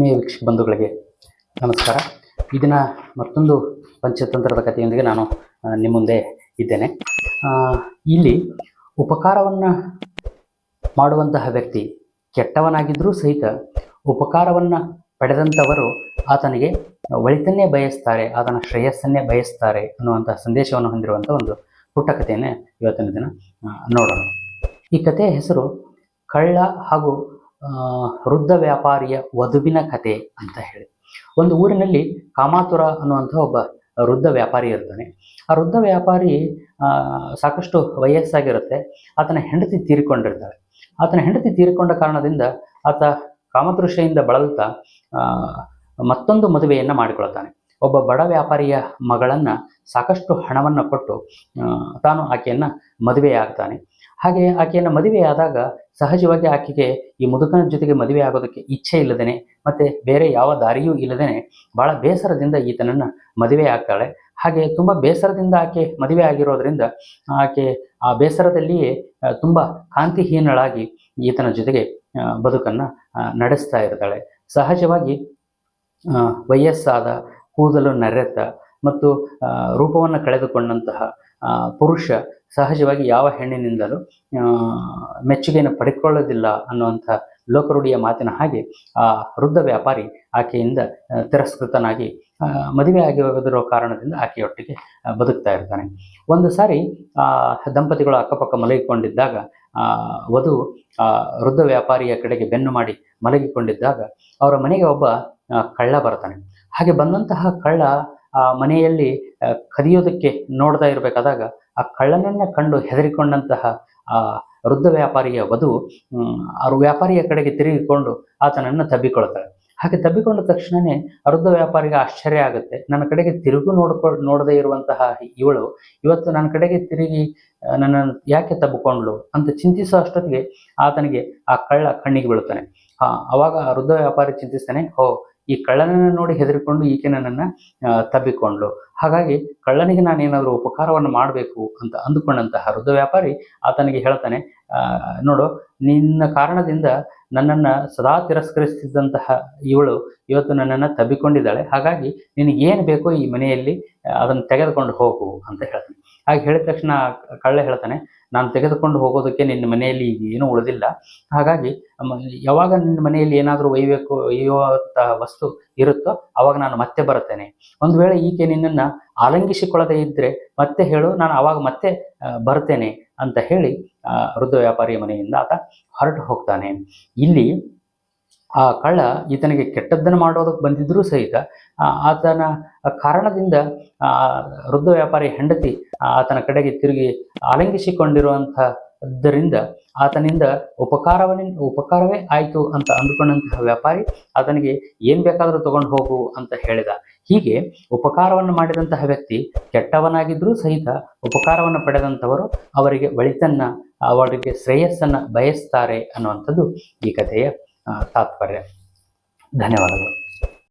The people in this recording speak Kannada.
ಆತ್ಮೀಯ ವೀಕ್ಷಕ ಬಂಧುಗಳಿಗೆ ನಮಸ್ಕಾರ. ಇದನ್ನ ಮತ್ತೊಂದು ಪಂಚತಂತ್ರದ ಕಥೆಯೊಂದಿಗೆ ನಾನು ನಿಮ್ಮ ಮುಂದೆ ಇದ್ದೇನೆ. ಇಲ್ಲಿ ಉಪಕಾರವನ್ನು ಮಾಡುವಂತಹ ವ್ಯಕ್ತಿ ಕೆಟ್ಟವನಾಗಿದ್ದರೂ ಸಹಿತ ಉಪಕಾರವನ್ನು ಪಡೆದಂಥವರು ಆತನಿಗೆ ಒಳಿತನ್ನೇ ಬಯಸ್ತಾರೆ, ಆತನ ಶ್ರೇಯಸ್ಸನ್ನೇ ಬಯಸ್ತಾರೆ ಅನ್ನುವಂತಹ ಸಂದೇಶವನ್ನು ಹೊಂದಿರುವಂಥ ಒಂದು ಪುಟ್ಟ ಕಥೆಯನ್ನೇ ಇವತ್ತಿನ ದಿನ ನೋಡೋಣ. ಈ ಕಥೆಯ ಹೆಸರು ಕಳ್ಳ ಹಾಗೂ ವೃದ್ಧ ವ್ಯಾಪಾರಿಯ ವಧುವಿನ ಕತೆ ಅಂತ ಹೇಳಿ. ಒಂದು ಊರಿನಲ್ಲಿ ಕಾಮಾತುರ ಅನ್ನುವಂಥ ಒಬ್ಬ ವೃದ್ಧ ವ್ಯಾಪಾರಿ ಇರ್ತಾನೆ. ಆ ವೃದ್ಧ ವ್ಯಾಪಾರಿ ಸಾಕಷ್ಟು ವಯಸ್ಸಾಗಿರುತ್ತೆ. ಆತನ ಹೆಂಡತಿ ತೀರಿಕೊಂಡಿರ್ತಾಳೆ. ಆತನ ಹೆಂಡತಿ ತೀರಿಕೊಂಡ ಕಾರಣದಿಂದ ಆತ ಕಾಮತೃಷೆಯಿಂದ ಬಳಲ್ತಾ ಮತ್ತೊಂದು ಮದುವೆಯನ್ನು ಮಾಡಿಕೊಳ್ತಾನೆ. ಒಬ್ಬ ಬಡ ವ್ಯಾಪಾರಿಯ ಮಗಳನ್ನು ಸಾಕಷ್ಟು ಹಣವನ್ನು ಕೊಟ್ಟು ತಾನು ಆಕೆಯನ್ನು ಮದುವೆಯಾಗ್ತಾನೆ. ಹಾಗೆ ಆಕೆಯನ್ನು ಮದುವೆಯಾದಾಗ ಸಹಜವಾಗಿ ಆಕೆಗೆ ಈ ಮುದುಕನ ಜೊತೆಗೆ ಮದುವೆ ಆಗೋದಕ್ಕೆ ಇಚ್ಛೆ ಇಲ್ಲದೇನೆ ಮತ್ತು ಬೇರೆ ಯಾವ ದಾರಿಯೂ ಇಲ್ಲದೇನೆ ಭಾಳ ಬೇಸರದಿಂದ ಈತನನ್ನು ಮದುವೆ ಆಗ್ತಾಳೆ. ಹಾಗೆ ತುಂಬ ಬೇಸರದಿಂದ ಆಕೆ ಮದುವೆ ಆಗಿರೋದ್ರಿಂದ ಆಕೆ ಆ ಬೇಸರದಲ್ಲಿಯೇ ತುಂಬ ಕಾಂತಿಹೀನಳಾಗಿ ಈತನ ಜೊತೆಗೆ ಬದುಕನ್ನು ನಡೆಸ್ತಾ ಇರ್ತಾಳೆ. ಸಹಜವಾಗಿ ವಯಸ್ಸಾದ, ಕೂದಲು ನರೆತ ಮತ್ತು ರೂಪವನ್ನು ಕಳೆದುಕೊಂಡಂತಹ ಪುರುಷ ಸಹಜವಾಗಿ ಯಾವ ಹೆಣ್ಣಿನಿಂದಲೂ ಮೆಚ್ಚುಗೆಯನ್ನು ಪಡೆದುಕೊಳ್ಳೋದಿಲ್ಲ ಅನ್ನುವಂಥ ಲೋಕರುಡಿಯ ಮಾತಿನ ಹಾಗೆ ಆ ವೃದ್ಧ ವ್ಯಾಪಾರಿ ಆಕೆಯಿಂದ ತಿರಸ್ಕೃತನಾಗಿ ಮದುವೆ ಆಗಿರೋ ಕಾರಣದಿಂದ ಆಕೆಯೊಟ್ಟಿಗೆ ಬದುಕ್ತಾ ಇರ್ತಾನೆ. ಒಂದು ಸಾರಿ ದಂಪತಿಗಳು ಅಕ್ಕಪಕ್ಕ ಮಲಗಿಕೊಂಡಿದ್ದಾಗ ವಧು ವೃದ್ಧ ವ್ಯಾಪಾರಿಯ ಕಡೆಗೆ ಬೆನ್ನು ಮಾಡಿ ಮಲಗಿಕೊಂಡಿದ್ದಾಗ ಅವರ ಮನೆಗೆ ಒಬ್ಬ ಕಳ್ಳ ಬರ್ತಾನೆ. ಹಾಗೆ ಬಂದಂತಹ ಕಳ್ಳ ಮನೆಯಲ್ಲಿ ಕದಿಯೋದಕ್ಕೆ ನೋಡ್ತಾ ಇರಬೇಕಾದಾಗ ಆ ಕಳ್ಳನನ್ನು ಕಂಡು ಹೆದರಿಕೊಂಡಂತಹ ಆ ವೃದ್ಧ ವ್ಯಾಪಾರಿಯ ವಧು ವ್ಯಾಪಾರಿಯ ಕಡೆಗೆ ತಿರುಗಿಕೊಂಡು ಆತನನ್ನು ತಬ್ಬಿಕೊಳ್ತಾಳೆ. ಹಾಗೆ ತಬ್ಬಿಕೊಂಡ ತಕ್ಷಣವೇ ವೃದ್ಧ ವ್ಯಾಪಾರಿಗೆ ಆಶ್ಚರ್ಯ ಆಗುತ್ತೆ. ನನ್ನ ಕಡೆಗೆ ತಿರುಗು ನೋಡದೇ ಇರುವಂತಹ ಇವಳು ಇವತ್ತು ನನ್ನ ಕಡೆಗೆ ತಿರುಗಿ ನನ್ನನ್ನು ಯಾಕೆ ತಬ್ಬಿಕೊಂಡ್ಳು ಅಂತ ಚಿಂತಿಸೋ ಅಷ್ಟೊತ್ತಿಗೆ ಆತನಿಗೆ ಆ ಕಳ್ಳ ಕಣ್ಣಿಗೆ ಬೀಳುತ್ತಾನೆ. ಆವಾಗ ವೃದ್ಧ ವ್ಯಾಪಾರಿ ಚಿಂತಿಸ್ತಾನೆ, ಈ ಕಳ್ಳನನ್ನು ನೋಡಿ ಹೆದರಿಕೊಂಡು ಈಕೆ ನನ್ನನ್ನು ತಬ್ಬಿಕೊಂಡ್ಳು, ಹಾಗಾಗಿ ಕಳ್ಳನಿಗೆ ನಾನೇನಾದರೂ ಉಪಕಾರವನ್ನು ಮಾಡಬೇಕು ಅಂತ ಅಂದುಕೊಂಡಂತಹ ವೃದ್ಧ ವ್ಯಾಪಾರಿ ಆತನಿಗೆ ಹೇಳ್ತಾನೆ, ನೋಡು, ನಿನ್ನ ಕಾರಣದಿಂದ ನನ್ನನ್ನು ಸದಾ ತಿರಸ್ಕರಿಸ್ತಿದ್ದಂತಹ ಇವಳು ಇವತ್ತು ನನ್ನನ್ನು ತಬ್ಬಿಕೊಂಡಿದ್ದಾಳೆ. ಹಾಗಾಗಿ ನಿನಗೇನು ಬೇಕೋ ಈ ಮನೆಯಲ್ಲಿ ಅದನ್ನು ತೆಗೆದುಕೊಂಡು ಹೋಗು ಅಂತ ಹೇಳ್ತಾನೆ. ಹಾಗೆ ಹೇಳಿದ ತಕ್ಷಣ ಕಳ್ಳ ಹೇಳ್ತಾನೆ, ನಾನು ತೆಗೆದುಕೊಂಡು ಹೋಗೋದಕ್ಕೆ ನಿನ್ನ ಮನೆಯಲ್ಲಿ ಏನೂ ಉಳಿದಿಲ್ಲ. ಹಾಗಾಗಿ ಯಾವಾಗ ನಿನ್ನ ಮನೆಯಲ್ಲಿ ಏನಾದರೂ ಒಯ್ಯುವಂಥ ವಸ್ತು ಇರುತ್ತೋ ಅವಾಗ ನಾನು ಮತ್ತೆ ಬರ್ತೇನೆ. ಒಂದು ವೇಳೆ ಈಕೆ ನಿನ್ನನ್ನು ಆಲಂಗಿಸಿಕೊಳ್ಳದೇ ಇದ್ದರೆ ಮತ್ತೆ ಹೇಳು, ನಾನು ಆವಾಗ ಮತ್ತೆ ಬರ್ತೇನೆ ಅಂತ ಹೇಳಿ ವೃದ್ಧ ವ್ಯಾಪಾರಿಯ ಮನೆಯಿಂದ ಆತ ಹೊರಟು ಹೋಗ್ತಾನೆ. ಇಲ್ಲಿ ಆ ಕಳ್ಳ ಈತನಿಗೆ ಕೆಟ್ಟದ್ದನ್ನು ಮಾಡೋದಕ್ಕೆ ಬಂದಿದ್ರೂ ಸಹಿತ ಆತನ ಕಾರಣದಿಂದ ವೃದ್ಧ ವ್ಯಾಪಾರಿ ಹೆಂಡತಿ ಆತನ ಕಡೆಗೆ ತಿರುಗಿ ಆಲಂಗಿಸಿಕೊಂಡಿರುವಂಥದ್ದರಿಂದ ಆತನಿಂದ ಉಪಕಾರವೇ ಆಯಿತು ಅಂತ ಅಂದುಕೊಂಡಂತಹ ವ್ಯಾಪಾರಿ ಆತನಿಗೆ ಏನು ಬೇಕಾದರೂ ತಗೊಂಡು ಹೋಗು ಅಂತ ಹೇಳಿದ. ಹೀಗೆ ಉಪಕಾರವನ್ನು ಮಾಡಿದಂತಹ ವ್ಯಕ್ತಿ ಕೆಟ್ಟವನಾಗಿದ್ದರೂ ಸಹಿತ ಉಪಕಾರವನ್ನು ಪಡೆದಂಥವರು ಅವರಿಗೆ ಒಳಿತನ್ನು, ಅವರಿಗೆ ಶ್ರೇಯಸ್ಸನ್ನು ಬಯಸ್ತಾರೆ ಅನ್ನುವಂಥದ್ದು ಈ ಕಥೆಯ ತಾತ್ಪರ್ಯ. ಧನ್ಯವಾದಗಳು.